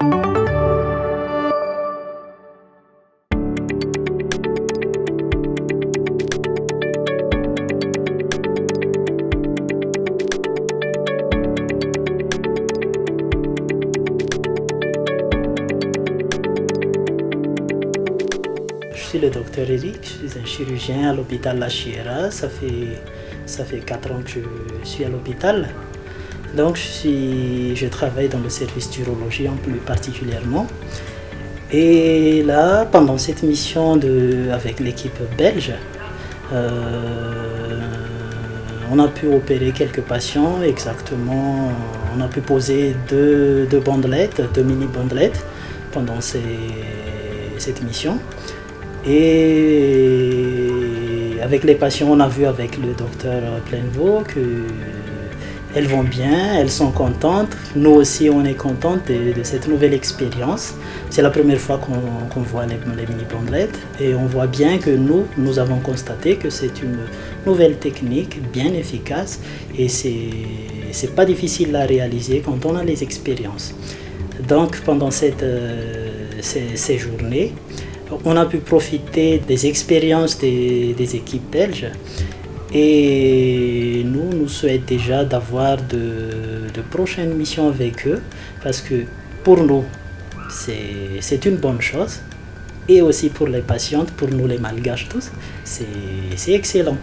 Je suis le docteur Eric, je suis un chirurgien à l'hôpital La Chiera. Ça fait 4 ans que je suis à l'hôpital. Donc je travaille dans le service d'urologie en plus particulièrement. Et là, pendant cette mission avec l'équipe belge, on a pu opérer quelques patients exactement. On a pu poser deux bandelettes, deux mini-bandelettes pendant cette mission. Et avec les patients, on a vu avec le docteur Plainvaux qu'elles vont bien, elles sont contentes. Nous aussi, on est contents de cette nouvelle expérience. C'est la première fois qu'on voit les mini-bandelettes et on voit bien que nous avons constaté que c'est une nouvelle technique bien efficace et c'est pas difficile à réaliser quand on a les expériences. Donc pendant ces journées, on a pu profiter des expériences des équipes belges et nous souhaitons déjà d'avoir de prochaines missions avec eux parce que pour nous, c'est une bonne chose et aussi pour les patientes, pour nous les malgaches tous, c'est excellent.